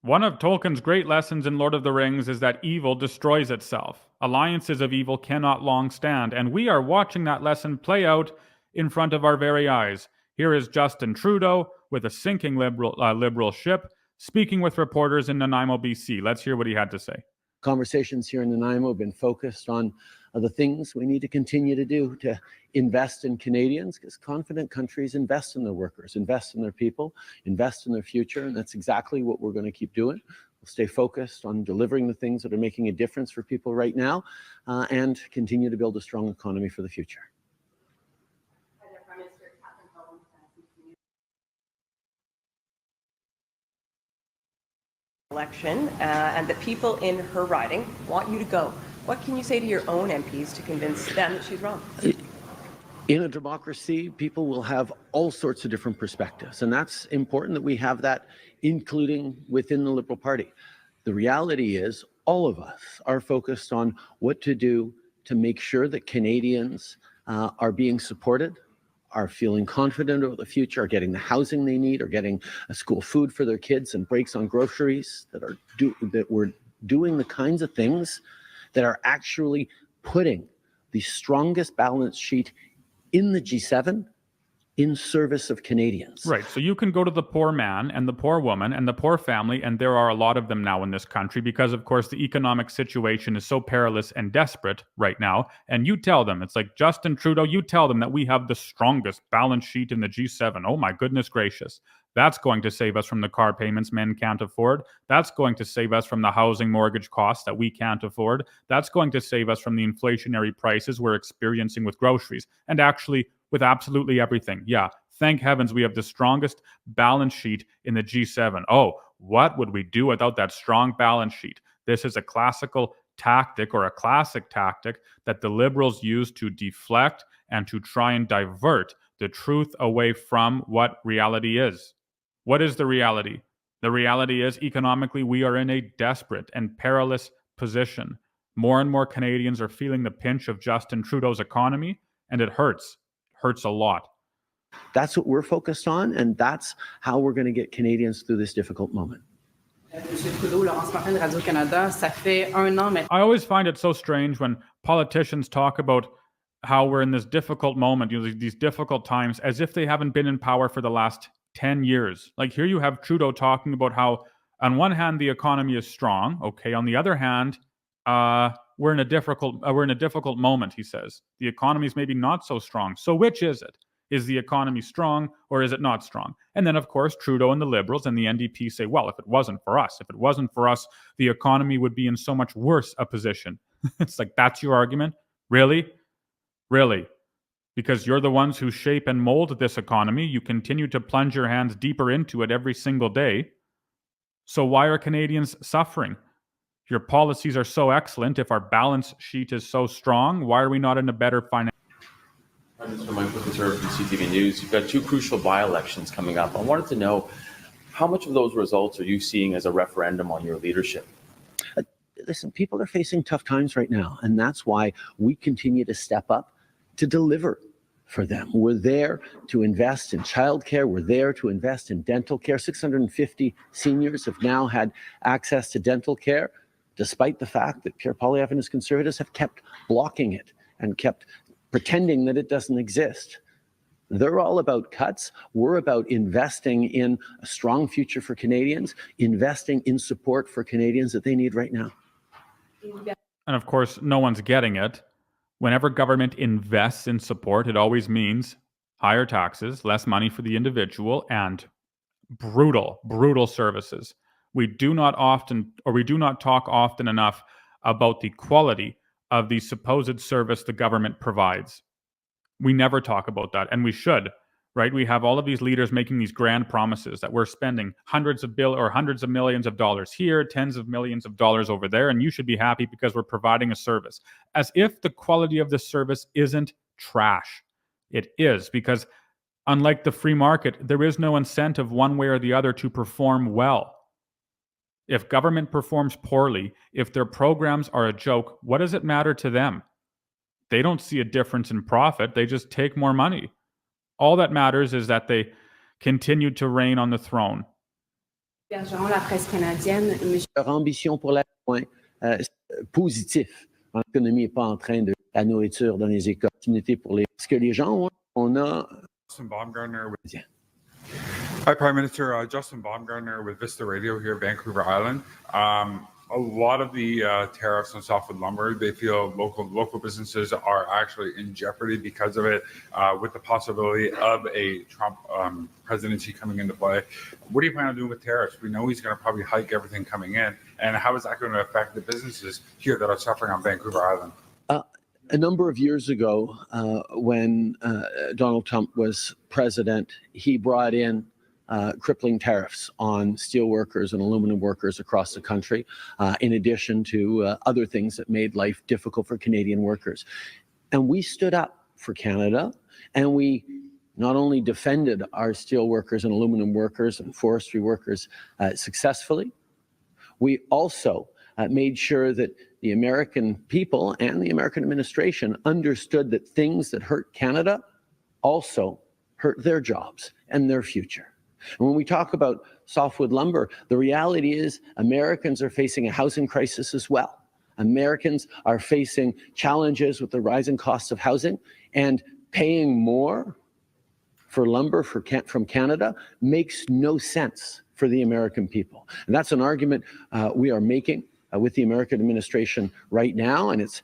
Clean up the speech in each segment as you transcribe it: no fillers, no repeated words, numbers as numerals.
One of Tolkien's great lessons in Lord of the Rings is that evil destroys itself. Alliances of evil cannot long stand, and we are watching that lesson play out in front of our very eyes. Here is Justin Trudeau with a sinking liberal ship, speaking with reporters in Nanaimo, BC. Let's hear what he had to say. Conversations here in Nanaimo have been focused on the things we need to continue to do to invest in Canadians, because confident countries invest in their workers, invest in their people, invest in their future, and that's exactly what we're going to keep doing. We'll stay focused on delivering the things that are making a difference for people right now, and continue to build a strong economy for the future. Election, and the people in her riding want you to go. What can you say to your own MPs to convince them that she's wrong? In a democracy, people will have all sorts of different perspectives, and that's important that we have that, including within the Liberal Party. The reality is all of us are focused on what to do to make sure that Canadians are being supported, are feeling confident about the future, are getting the housing they need, are getting a school food for their kids and breaks on groceries, that we're doing the kinds of things that are actually putting the strongest balance sheet in the G7 in service of Canadians. Right. So you can go to the poor man and the poor woman and the poor family, and there are a lot of them now in this country because, of course, the economic situation is so perilous and desperate right now. And you tell them, it's like Justin Trudeau, you tell them that we have the strongest balance sheet in the G7. Oh, my goodness gracious. That's going to save us from the car payments men can't afford. That's going to save us from the housing mortgage costs that we can't afford. That's going to save us from the inflationary prices we're experiencing with groceries and actually with absolutely everything. Yeah, thank heavens we have the strongest balance sheet in the G7. Oh, what would we do without that strong balance sheet? This is a classical tactic or a classic tactic that the Liberals use to deflect and to try and divert the truth away from what reality is. What is the reality? The reality is economically we are in a desperate and perilous position. More and more Canadians are feeling the pinch of Justin Trudeau's economy, and it hurts. Hurts a lot. That's what we're focused on, and that's how we're going to get Canadians through this difficult moment. I always find it so strange when politicians talk about how we're in this difficult moment, these difficult times, as if they haven't been in power for the last 10 years. Like here you have Trudeau talking about how on one hand the economy is strong, okay, on the other hand, we're in a difficult moment, he says. The economy is maybe not so strong. So which is it? Is the economy strong or is it not strong? And then, of course, Trudeau and the Liberals and the NDP say, well, if it wasn't for us, the economy would be in so much worse a position. It's like, that's your argument? Really? Really? Because you're the ones who shape and mold this economy. You continue to plunge your hands deeper into it every single day. So why are Canadians suffering? Your policies are so excellent. If our balance sheet is so strong, why are we not in a better financial? This is Michael Conservative from CTV News. You've got two crucial by-elections coming up. I wanted to know, how much of those results are you seeing as a referendum on your leadership? Listen, people are facing tough times right now, and that's why we continue to step up to deliver for them. We're there to invest in childcare. We're there to invest in dental care. 650 seniors have now had access to dental care, despite the fact that Pierre Poilievre and his Conservatives have kept blocking it and kept pretending that it doesn't exist. They're all about cuts. We're about investing in a strong future for Canadians, investing in support for Canadians that they need right now. And of course, no one's getting it. Whenever government invests in support, it always means higher taxes, less money for the individual, and brutal services. We do not talk often enough about the quality of the supposed service the government provides. We never talk about that, and we should, right? We have all of these leaders making these grand promises that we're spending hundreds of millions of dollars here, tens of millions of dollars over there, and you should be happy because we're providing a service. As if the quality of the service isn't trash. It is, because unlike the free market, there is no incentive one way or the other to perform well. If government performs poorly, if their programs are a joke, what does it matter to them? They don't see a difference in profit. They just take more money. All that matters is that they continue to reign on the throne. La presse canadienne, Leur ambition pour la positif. L'économie n'est pas en train de la nourriture dans les écoles. Opportunité pour les. Ce que les gens ont, on a. Justin Baumgartner. Hi, Prime Minister. Justin Baumgartner with Vista Radio here, Vancouver Island. A lot of the tariffs on softwood lumber, they feel local businesses are actually in jeopardy because of it, with the possibility of a Trump presidency coming into play. What do you plan on doing with tariffs? We know he's going to probably hike everything coming in, and how is that going to affect the businesses here that are suffering on Vancouver Island? A number of years ago, when Donald Trump was president, he brought in crippling tariffs on steel workers and aluminum workers across the country, in addition to other things that made life difficult for Canadian workers. And we stood up for Canada, and we not only defended our steel workers and aluminum workers and forestry workers successfully, we also made sure that the American people and the American administration understood that things that hurt Canada also hurt their jobs and their future. And when we talk about softwood lumber, the reality is Americans are facing a housing crisis as well. Americans are facing challenges with the rising costs of housing, and paying more for lumber from Canada makes no sense for the American people. And that's an argument we are making with the American administration right now, and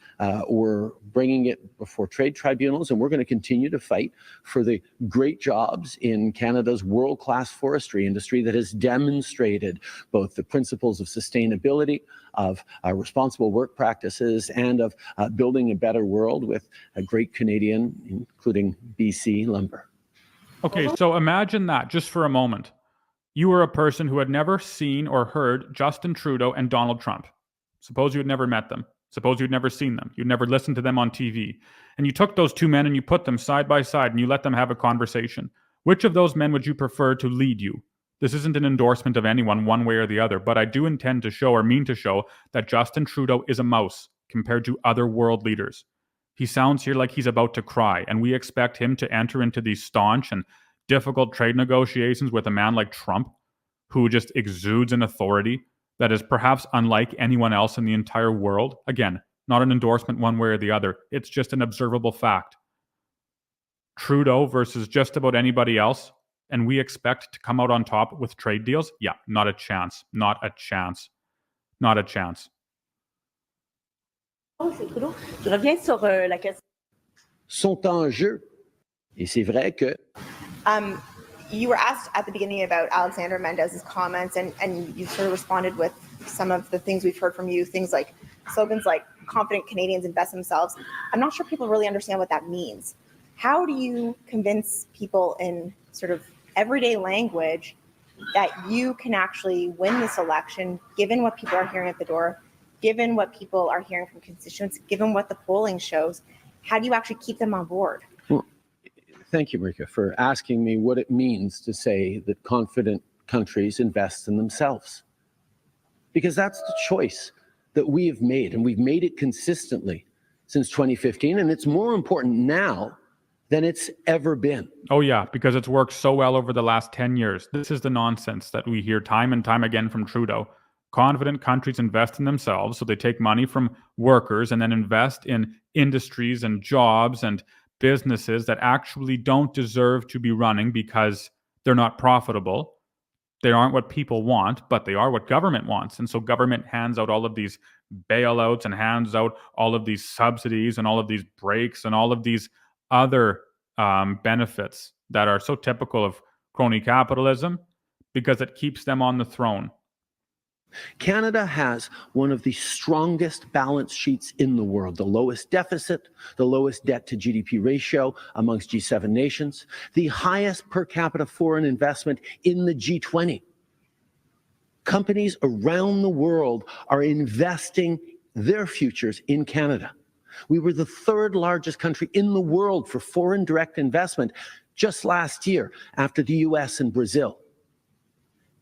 we're bringing it before trade tribunals, and we're going to continue to fight for the great jobs in Canada's world-class forestry industry that has demonstrated both the principles of sustainability, of responsible work practices, and of building a better world with a great Canadian, including BC lumber. Okay, so imagine that just for a moment. You were a person who had never seen or heard Justin Trudeau and Donald Trump. Suppose you had never met them. Suppose you'd never seen them. You'd never listened to them on TV. And you took those two men and you put them side by side and you let them have a conversation. Which of those men would you prefer to lead you? This isn't an endorsement of anyone one way or the other, but I do intend to show, or mean to show, that Justin Trudeau is a mouse compared to other world leaders. He sounds here like he's about to cry, and we expect him to enter into these staunch and difficult trade negotiations with a man like Trump, who just exudes an authority that is perhaps unlike anyone else in the entire world. Again, not an endorsement one way or the other. It's just an observable fact. Trudeau versus just about anybody else, and we expect to come out on top with trade deals? Yeah, not a chance. Not a chance. Not a chance. Trudeau, je reviens sur la question. Sont en jeu. Et c'est vrai que you were asked at the beginning about Alexander Mendez's comments, and you sort of responded with some of the things we've heard from you, things like slogans like confident Canadians invest themselves. I'm not sure people really understand what that means. How do you convince people in sort of everyday language that you can actually win this election, given what people are hearing at the door, given what people are hearing from constituents, given what the polling shows? How do you actually keep them on board? Thank you, Marika, for asking me what it means to say that confident countries invest in themselves. Because that's the choice that we have made, and we've made it consistently since 2015, and it's more important now than it's ever been. Oh yeah, because it's worked so well over the last 10 years. This is the nonsense that we hear time and time again from Trudeau. Confident countries invest in themselves, so they take money from workers and then invest in industries and jobs and businesses that actually don't deserve to be running because they're not profitable. They aren't what people want, but they are what government wants. And so government hands out all of these bailouts and hands out all of these subsidies and all of these breaks and all of these other benefits that are so typical of crony capitalism because it keeps them on the throne. Canada has one of the strongest balance sheets in the world, the lowest deficit, the lowest debt to GDP ratio amongst G7 nations, the highest per capita foreign investment in the G20. Companies around the world are investing their futures in Canada. We were the third largest country in the world for foreign direct investment just last year after the US and Brazil.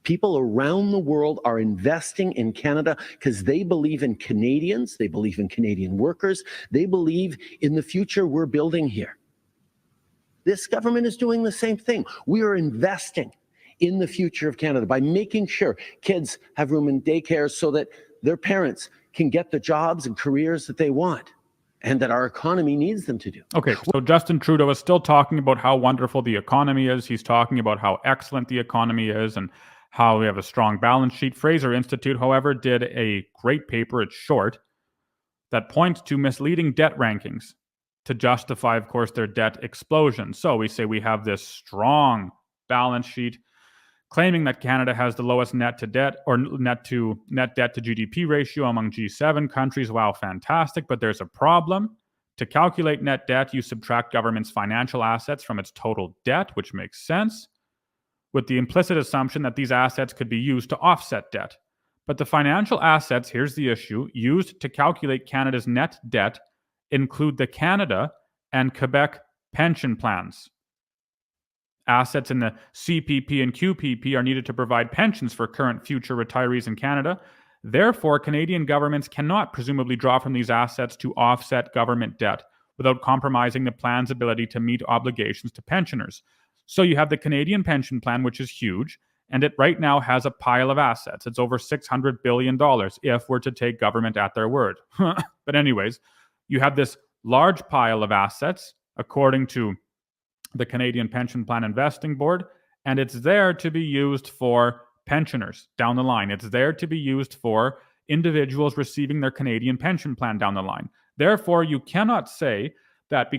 People around the world are investing in Canada because they believe in Canadians, they believe in Canadian workers, they believe in the future we're building here. This government is doing the same thing. We are investing in the future of Canada by making sure kids have room in daycare so that their parents can get the jobs and careers that they want and that our economy needs them to do. Okay, so Justin Trudeau is still talking about how wonderful the economy is. He's talking about how excellent the economy is and how we have a strong balance sheet. Fraser Institute, however, did a great paper, it's short, that points to misleading debt rankings to justify, of course, their debt explosion. So we say we have this strong balance sheet claiming that Canada has the lowest net debt to GDP ratio among G7 countries. Wow, fantastic. But there's a problem. To calculate net debt, you subtract government's financial assets from its total debt, which makes sense, with the implicit assumption that these assets could be used to offset debt. But the financial assets, here's the issue, used to calculate Canada's net debt include the Canada and Quebec pension plans. Assets in the CPP and QPP are needed to provide pensions for current future retirees in Canada. Therefore, Canadian governments cannot presumably draw from these assets to offset government debt without compromising the plan's ability to meet obligations to pensioners. So you have the Canadian pension plan, which is huge, and it right now has a pile of assets. It's over $600 billion if we're to take government at their word. But anyways, you have this large pile of assets, according to the Canadian Pension Plan Investing Board, and it's there to be used for pensioners down the line. It's there to be used for individuals receiving their Canadian pension plan down the line. Therefore, you cannot say that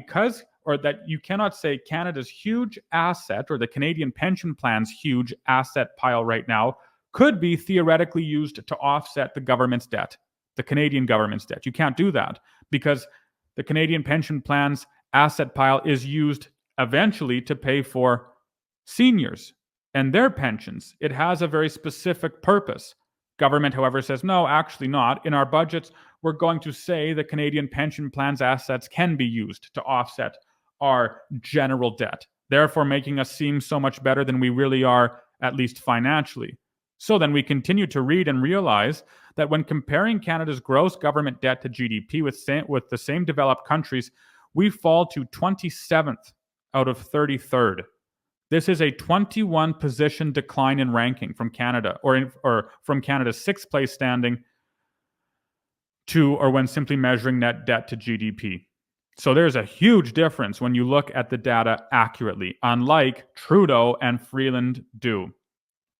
you cannot say Canada's huge asset or the Canadian pension plan's huge asset pile right now could be theoretically used to offset the government's debt, the Canadian government's debt. You can't do that because the Canadian pension plan's asset pile is used eventually to pay for seniors and their pensions. It has a very specific purpose. Government, however, says, no, actually not. In our budgets, we're going to say the Canadian pension plan's assets can be used to offset our general debt, therefore making us seem so much better than we really are, at least financially. So then we continue to read and realize that when comparing Canada's gross government debt to GDP with the same developed countries, we fall to 27th out of 33rd. This is a 21 position decline in ranking from Canada, or from Canada's 6th place standing or when simply measuring net debt to GDP. So there's a huge difference when you look at the data accurately, unlike Trudeau and Freeland do.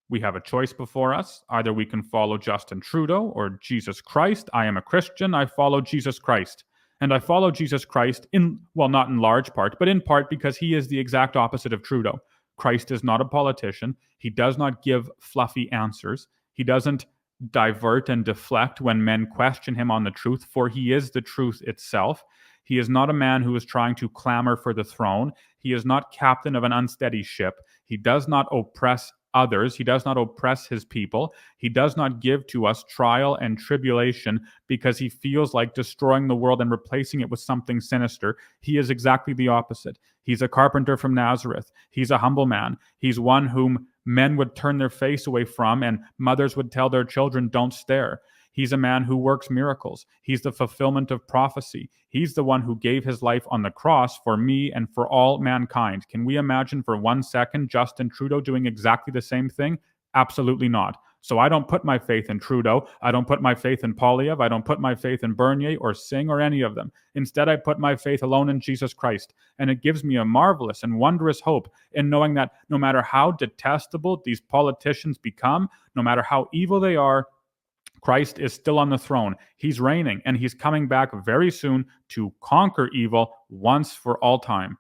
We have a choice before us. Either we can follow Justin Trudeau or Jesus Christ. I am a Christian. I follow Jesus Christ. And I follow Jesus Christ not in large part, but in part because he is the exact opposite of Trudeau. Christ is not a politician. He does not give fluffy answers. He doesn't divert and deflect when men question him on the truth, for he is the truth itself. He is not a man who is trying to clamor for the throne. He is not captain of an unsteady ship. He does not oppress others. He does not oppress his people. He does not give to us trial and tribulation because he feels like destroying the world and replacing it with something sinister. He is exactly the opposite. He's a carpenter from Nazareth. He's a humble man. He's one whom men would turn their face away from and mothers would tell their children, don't stare. He's a man who works miracles. He's the fulfillment of prophecy. He's the one who gave his life on the cross for me and for all mankind. Can we imagine for 1 second Justin Trudeau doing exactly the same thing? Absolutely not. So I don't put my faith in Trudeau. I don't put my faith in Poilievre. I don't put my faith in Bernier or Singh or any of them. Instead, I put my faith alone in Jesus Christ. And it gives me a marvelous and wondrous hope in knowing that no matter how detestable these politicians become, no matter how evil they are, Christ is still on the throne. He's reigning, and he's coming back very soon to conquer evil once for all time.